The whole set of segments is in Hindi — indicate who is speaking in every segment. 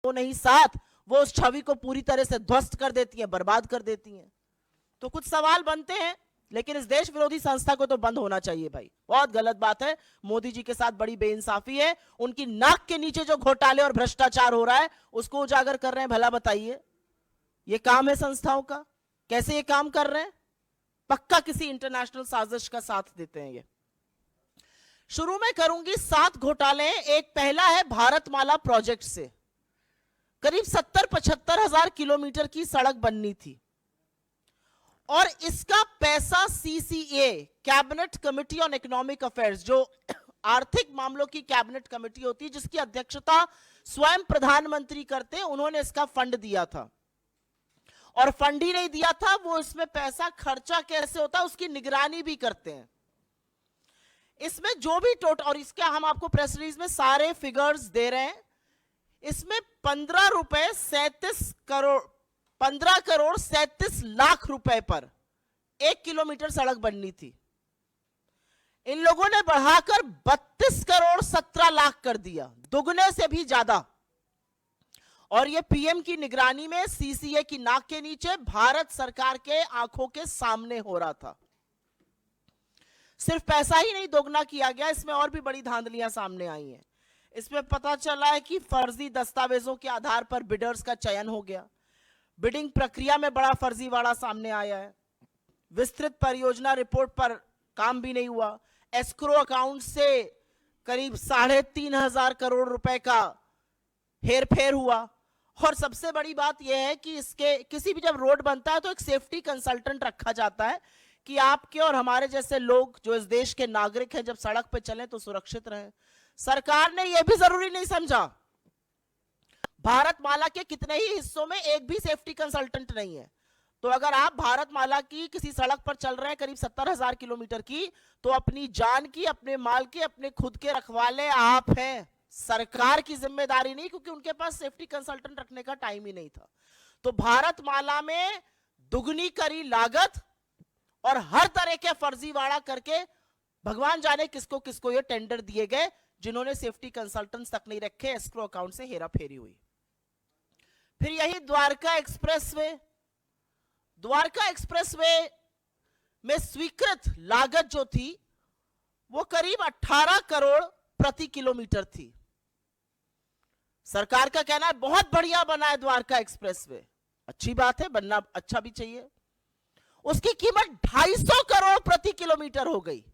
Speaker 1: वो नहीं साथ, वो उस छवि को पूरी तरह से ध्वस्त कर देती हैं, बर्बाद कर देती हैं। तो कुछ सवाल बनते हैं, लेकिन इस देश विरोधी संस्था को तो बंद होना चाहिए भाई। बहुत गलत बात है, मोदी जी के साथ बड़ी बेइंसाफी है। उनकी नाक के नीचे जो घोटाले और भ्रष्टाचार हो रहा है उसको उजागर कर रहे हैं। भला बताइए, ये काम है संस्थाओं का? कैसे ये काम कर रहे हैं? पक्का किसी इंटरनेशनल साजिश का साथ देते हैं ये। शुरू में करूंगी 7 घोटाले। एक पहला है भारतमाला प्रोजेक्ट से। करीब 70-75 हजार किलोमीटर की सड़क बननी थी और इसका पैसा CCA, cabinet committee on economic affairs, जो आर्थिक मामलों की कैबिनेट कमेटी होती है जिसकी अध्यक्षता स्वयं प्रधानमंत्री करते हैं, उन्होंने इसका फंड दिया था। और फंड ही नहीं दिया था, वो इसमें पैसा खर्चा कैसे होता है उसकी निगरानी भी करते हैं। इसमें जो भी टोटल, और इसके हम आपको प्रेस रिलीज में सारे फिगर्स दे रहे हैं, इसमें 15 करोड़ 37 लाख रुपए पर 1 किलोमीटर सड़क बननी थी। इन लोगों ने बढ़ाकर 32 करोड़ 17 लाख कर दिया, दुगने से भी ज्यादा। और ये पीएम की निगरानी में सीसीए की नाक के नीचे भारत सरकार के आंखों के सामने हो रहा था। सिर्फ पैसा ही नहीं दोगुना किया गया, इसमें और भी बड़ी धांधलियां सामने आई हैं। इसमें पता चला है कि फर्जी दस्तावेजों के आधार पर बिडर्स का चयन हो गया। बिडिंग प्रक्रिया में बड़ा फर्जीवाड़ा सामने आया है। विस्तृत परियोजना रिपोर्ट पर काम भी नहीं हुआ। एस्क्रो अकाउंट से करीब 3,500 करोड़ रुपए का हेरफेर हुआ। और सबसे बड़ी बात यह है कि इसके किसी भी जब रोड बनता है तो एक सेफ्टी कंसल्टेंट रखा जाता है कि आपके और हमारे जैसे लोग जो इस देश के नागरिक हैं जब सड़क पे चलें तो सुरक्षित रहें। सरकार ने यह भी जरूरी नहीं समझा। भारतमाला के कितने ही हिस्सों में एक भी सेफ्टी कंसल्टेंट नहीं है। तो अगर आप भारतमाला की किसी सड़क पर चल रहे हैं करीब 70,000 किलोमीटर की, तो अपनी जान की, अपने माल की, अपने खुद के रखवाले आप हैं, सरकार की जिम्मेदारी नहीं, क्योंकि उनके पास सेफ्टी कंसल्टेंट रखने का टाइम ही नहीं था। तो भारतमाला में दुगनी करी लागत और हर तरह के फर्जीवाड़ा करके भगवान जाने किसको किसको ये टेंडर दिए गए, जिन्होंने सेफ्टी कंसल्टेंट्स तक नहीं रखे। एस्क्रो अकाउंट से हेराफेरी हुई। फिर यही द्वारका एक्सप्रेसवे में स्वीकृत लागत जो थी वो करीब 18 करोड़ प्रति किलोमीटर थी। सरकार का कहना है बहुत बढ़िया बना है द्वारका एक्सप्रेसवे, अच्छी बात है, बनना अच्छा भी चाहिए। उसकी कीमत 250 करोड़ प्रति किलोमीटर हो गई।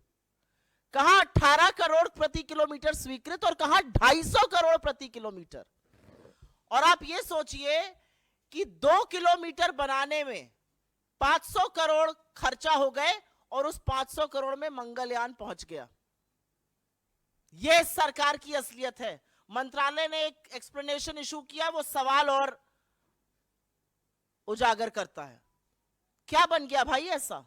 Speaker 1: कहां 18 करोड़ प्रति किलोमीटर स्वीकृत और कहां 250 करोड़ प्रति किलोमीटर। और आप ये सोचिए कि 2 किलोमीटर बनाने में 500 करोड़ खर्चा हो गए और उस 500 करोड़ में मंगलयान पहुंच गया। यह सरकार की असलियत है। मंत्रालय ने एक एक्सप्लेनेशन इशू किया, वो सवाल और उजागर करता है। क्या बन गया भाई ऐसा?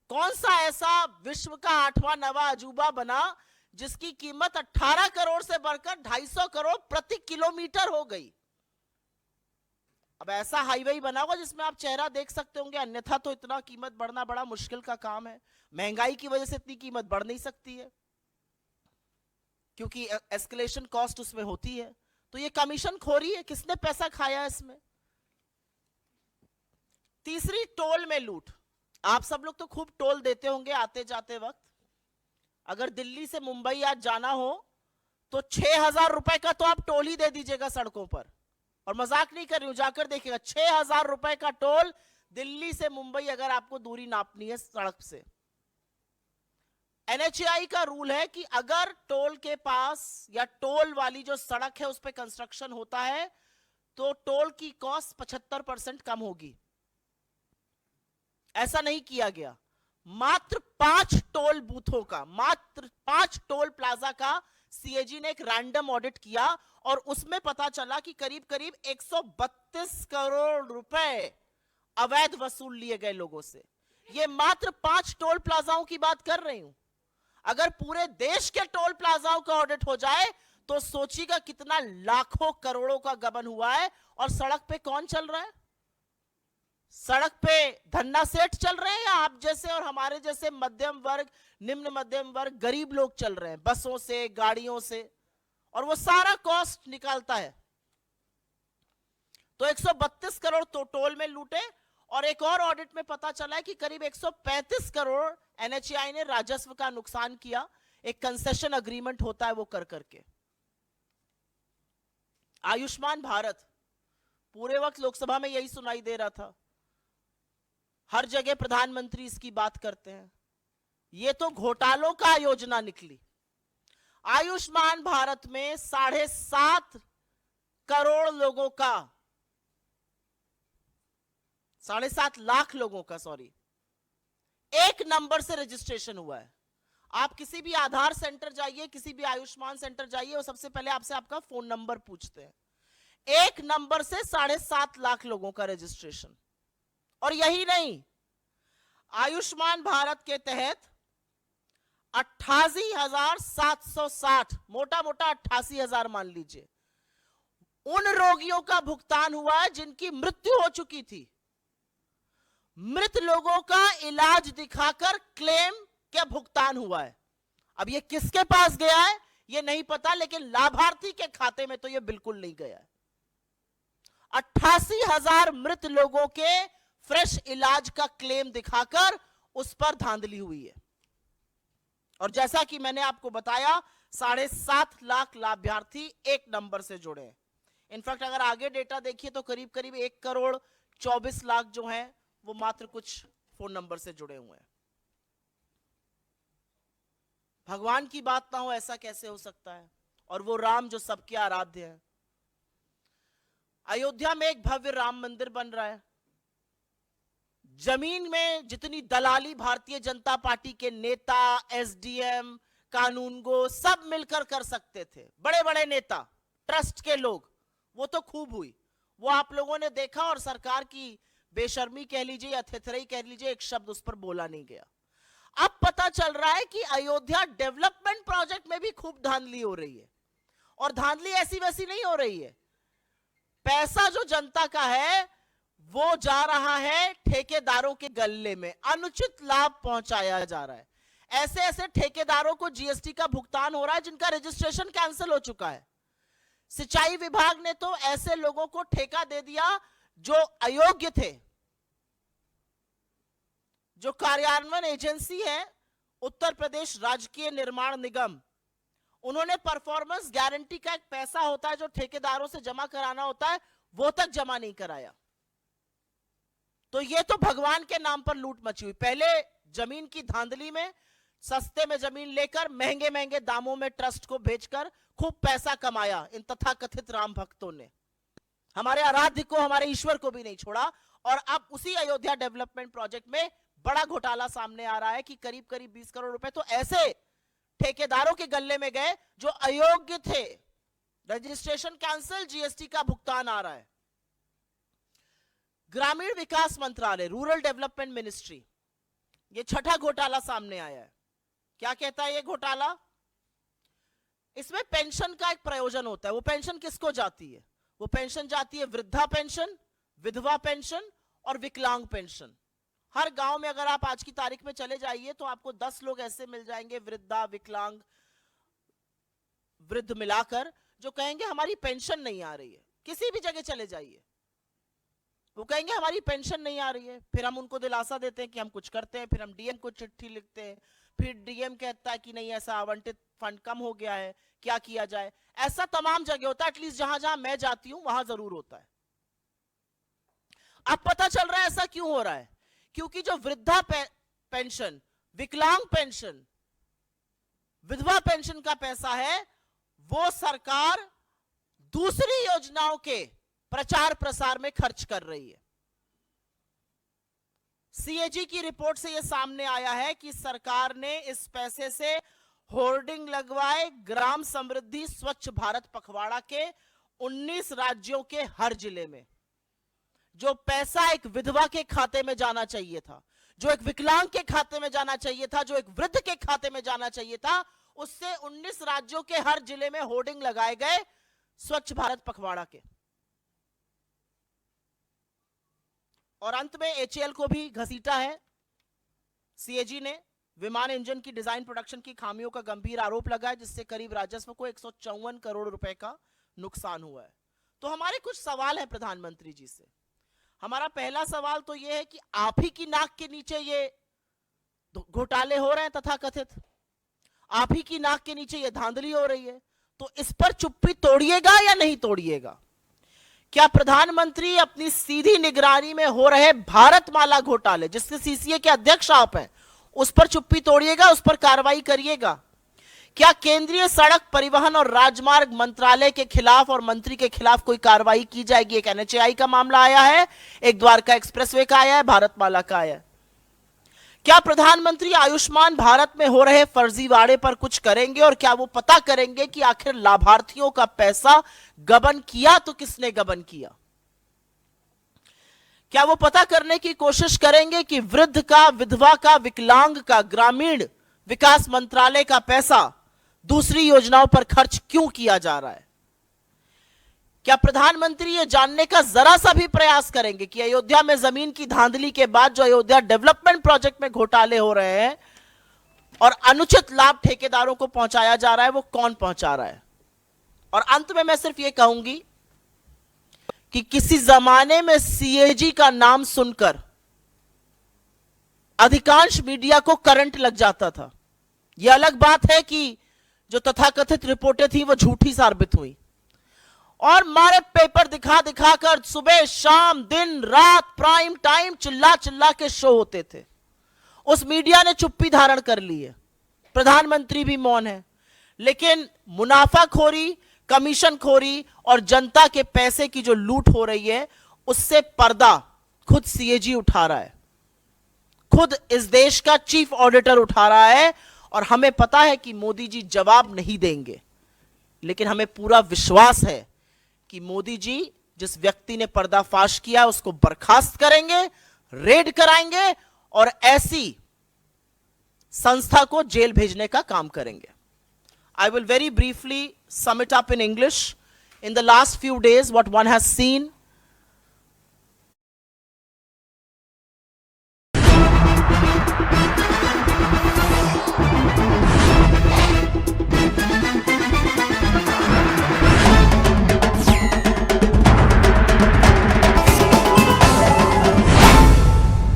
Speaker 1: कौन सा ऐसा विश्व का 8वां 9वां अजूबा बना जिसकी कीमत 18 करोड़ से बढ़कर 250 करोड़ प्रति किलोमीटर हो गई? अब ऐसा हाईवे बना होगा जिसमें आप चेहरा देख सकते होंगे, अन्यथा तो इतना कीमत बढ़ना बड़ा मुश्किल का काम है। महंगाई की वजह से इतनी कीमत बढ़ नहीं सकती है, क्योंकि एस्केलेशन कॉस्ट उसमें होती है। तो ये कमीशन खोरी है, किसने पैसा खाया इसमें? तीसरी, टोल में लूट। आप सब लोग तो खूब टोल देते होंगे आते जाते वक्त। अगर दिल्ली से मुंबई आज जाना हो तो 6,000 रुपए का तो आप टोल ही दे दीजिएगा सड़कों पर। और मजाक नहीं कर रही हूं, जाकर देखिएगा 6,000 रुपए का टोल दिल्ली से मुंबई अगर आपको दूरी नापनी है सड़क से। एनएचएआई का रूल है कि अगर टोल के पास या टोल वाली जो सड़क है उस पर कंस्ट्रक्शन होता है तो टोल की कॉस्ट 75% कम होगी। ऐसा नहीं किया गया। मात्र 5 टोल बूथों का, मात्र 5 टोल प्लाजा का सीएजी ने एक रैंडम ऑडिट किया और उसमें पता चला कि करीब करीब 132 करोड़ रुपए अवैध वसूल लिए गए लोगों से। ये मात्र 5 टोल प्लाजाओं की बात कर रही हूं। अगर पूरे देश के टोल प्लाजाओं का ऑडिट हो जाए तो सोचिएगा कितना लाखों करोड़ों का गबन हुआ है। और सड़क पे कौन चल रहा है? सड़क पे धन्ना सेठ चल रहे हैं या आप जैसे और हमारे जैसे मध्यम वर्ग, निम्न मध्यम वर्ग, गरीब लोग चल रहे हैं बसों से, गाड़ियों से, और वो सारा कॉस्ट निकालता है। तो 132 करोड़ तो टोल में लूटे, और एक और ऑडिट में पता चला है कि करीब 135 करोड़ एनएचएआई ने राजस्व का नुकसान किया, एक कंसेशन अग्रीमेंट होता है वो कर करके। आयुष्मान भारत, पूरे वक्त लोकसभा में यही सुनाई दे रहा था, हर जगह प्रधानमंत्री इसकी बात करते हैं, ये तो घोटालों का योजना निकली। आयुष्मान भारत में 7.5 करोड़ लोगों का, 7.5 लाख लोगों का, सॉरी, एक नंबर से रजिस्ट्रेशन हुआ है। आप किसी भी आधार सेंटर जाइए, किसी भी आयुष्मान सेंटर जाइए, वो सबसे पहले आपसे आपका फोन नंबर पूछते हैं। एक नंबर से 7.5 लाख लोगों का रजिस्ट्रेशन। और यही नहीं, आयुष्मान भारत के तहत 88,760, मोटा मोटा 88,000 मान लीजिए, उन रोगियों का भुगतान हुआ है जिनकी मृत्यु हो चुकी थी। मृत लोगों का इलाज दिखाकर क्लेम क्या भुगतान हुआ है। अब ये किसके पास गया है ये नहीं पता, लेकिन लाभार्थी के खाते में तो ये बिल्कुल नहीं गया है। 88,000 मृत लोगों के फ्रेश इलाज का क्लेम दिखाकर उस पर धांधली हुई है। और जैसा कि मैंने आपको बताया, 7.5 लाख लाभार्थी एक नंबर से जुड़े हैं। इनफैक्ट अगर आगे डेटा देखिए तो करीब करीब 1 करोड़ 24 लाख जो हैं वो मात्र कुछ फोन नंबर से जुड़े हुए हैं। भगवान की बात ना हो ऐसा कैसे हो सकता है, और वो राम जो सबके आराध्य है। अयोध्या में एक भव्य राम मंदिर बन रहा है। जमीन में जितनी दलाली भारतीय जनता पार्टी के नेता, एसडीएम, कानूनगो सब मिलकर कर सकते थे, बड़े बड़े नेता, ट्रस्ट के लोग, वो तो खूब हुई, वो आप लोगों ने देखा। और सरकार की बेशर्मी कह लीजिए या थेथराई कह लीजिए, एक शब्द उस पर बोला नहीं गया। अब पता चल रहा है कि अयोध्या डेवलपमेंट प्रोजेक्ट में भी खूब धांधली हो रही है। और धांधली ऐसी वैसी नहीं हो रही है, पैसा जो जनता का है वो जा रहा है ठेकेदारों के गल्ले में, अनुचित लाभ पहुंचाया जा रहा है। ऐसे ऐसे ठेकेदारों को जीएसटी का भुगतान हो रहा है जिनका रजिस्ट्रेशन कैंसिल हो चुका है। सिंचाई विभाग ने तो ऐसे लोगों को ठेका दे दिया जो अयोग्य थे। जो कार्यान्वयन एजेंसी है उत्तर प्रदेश राजकीय निर्माण निगम, उन्होंने परफॉर्मेंस गारंटी का एक पैसा होता है जो ठेकेदारों से जमा कराना होता है, वो तक जमा नहीं कराया। तो ये तो भगवान के नाम पर लूट मची हुई। पहले जमीन की धांधली में सस्ते में जमीन लेकर महंगे महंगे दामों में ट्रस्ट को भेजकर खूब पैसा कमाया इन तथाकथित राम भक्तों ने। हमारे आराध्य को, हमारे ईश्वर को भी नहीं छोड़ा। और अब उसी अयोध्या डेवलपमेंट प्रोजेक्ट में बड़ा घोटाला सामने आ रहा है कि करीब करीब 20 करोड़ रुपए तो ऐसे ठेकेदारों के गल्ले में गए जो अयोग्य थे। रजिस्ट्रेशन कैंसिल, जीएसटी का भुगतान आ रहा है। ग्रामीण विकास मंत्रालय, रूरल डेवलपमेंट मिनिस्ट्री, ये छठा घोटाला सामने आया है। क्या कहता है ये घोटाला? इसमें पेंशन का एक प्रयोजन होता है। वो पेंशन किसको जाती है? वो पेंशन जाती है वृद्धा पेंशन, विधवा पेंशन और विकलांग पेंशन। हर गांव में अगर आप आज की तारीख में चले जाइए तो आपको 10 लोग ऐसे मिल जाएंगे, वृद्धा, विकलांग, वृद्ध मिलाकर, जो कहेंगे हमारी पेंशन नहीं आ रही है। किसी भी जगह चले जाइए, वो कहेंगे हमारी पेंशन नहीं आ रही है। फिर हम उनको दिलासा देते हैं कि हम कुछ करते हैं, फिर हम डीएम को चिट्ठी लिखते हैं, फिर डीएम कहता है कि नहीं ऐसा आवंटित फंड कम हो गया है, क्या किया जाए। ऐसा तमाम जगह होता है, एटलीस्ट जहां जहां मैं जाती हूं वहां जरूर होता है। अब पता चल रहा है ऐसा क्यों हो रहा है, क्योंकि जो वृद्धा पेंशन, विकलांग पेंशन, विधवा पेंशन का पैसा है वो सरकार दूसरी योजनाओं के प्रचार प्रसार में खर्च कर रही है। सीएजी की रिपोर्ट से यह सामने आया है कि सरकार ने इस पैसे से होर्डिंग लगवाए ग्राम समृद्धि स्वच्छ भारत पखवाड़ा के 19 राज्यों के हर जिले में। जो पैसा एक विधवा के खाते में जाना चाहिए था, जो एक विकलांग के खाते में जाना चाहिए था, जो एक वृद्ध के खाते में जाना चाहिए था, उससे 19 राज्यों के हर जिले में होर्डिंग लगाए गए स्वच्छ भारत पखवाड़ा के। और अंत में एचएएल को भी घसीटा है सीएजी ने। विमान इंजन की डिजाइन प्रोडक्शन की खामियों का गंभीर आरोप लगा है, जिससे करीब राजस्व को 154 करोड़ रुपए का नुकसान हुआ है। तो हमारे कुछ सवाल हैं प्रधानमंत्री जी से। हमारा पहला सवाल तो यह है कि आप ही की नाक के नीचे ये घोटाले हो रहे हैं, तथाकथित आप ही की नाक के नीचे ये धांधली हो रही है, तो इस पर चुप्पी तोड़िएगा या नहीं तोड़िएगा? क्या प्रधानमंत्री अपनी सीधी निगरानी में हो रहे भारतमाला घोटाले, जिसके सीसीए के अध्यक्ष आप हैं, उस पर चुप्पी तोड़िएगा, उस पर कार्रवाई करिएगा? क्या केंद्रीय सड़क परिवहन और राजमार्ग मंत्रालय के खिलाफ और मंत्री के खिलाफ कोई कार्रवाई की जाएगी? एक एनएचएआई का मामला आया है, एक द्वारका एक्सप्रेसवे का आया है, भारतमाला का आया है। क्या प्रधानमंत्री आयुष्मान भारत में हो रहे फर्जीवाड़े पर कुछ करेंगे? और क्या वो पता करेंगे कि आखिर लाभार्थियों का पैसा गबन किया तो किसने गबन किया? क्या वो पता करने की कोशिश करेंगे कि वृद्ध का, विधवा का, विकलांग का ग्रामीण विकास मंत्रालय का पैसा दूसरी योजनाओं पर खर्च क्यों किया जा रहा है? क्या प्रधानमंत्री ये जानने का जरा सा भी प्रयास करेंगे कि अयोध्या में जमीन की धांधली के बाद जो अयोध्या डेवलपमेंट प्रोजेक्ट में घोटाले हो रहे हैं और अनुचित लाभ ठेकेदारों को पहुंचाया जा रहा है, वो कौन पहुंचा रहा है? और अंत में मैं सिर्फ ये कहूंगी कि किसी जमाने में सीएजी का नाम सुनकर अधिकांश मीडिया को करंट लग जाता था। यह अलग बात है कि जो तथाकथित रिपोर्टें थी वो झूठी साबित हुई और मारे पेपर दिखा दिखा कर सुबह शाम दिन रात प्राइम टाइम चिल्ला चिल्ला के शो होते थे। उस मीडिया ने चुप्पी धारण कर ली है, प्रधानमंत्री भी मौन है, लेकिन मुनाफाखोरी, कमीशनखोरी और जनता के पैसे की जो लूट हो रही है उससे पर्दा खुद सीएजी उठा रहा है, खुद इस देश का चीफ ऑडिटर उठा रहा है। और हमें पता है कि मोदी जी जवाब नहीं देंगे, लेकिन हमें पूरा विश्वास है कि मोदी जी जिस व्यक्ति ने पर्दाफाश किया उसको बर्खास्त करेंगे, रेड कराएंगे और ऐसी संस्था को जेल भेजने का काम करेंगे। I will very briefly sum it up in English. In the last few days, what one has seen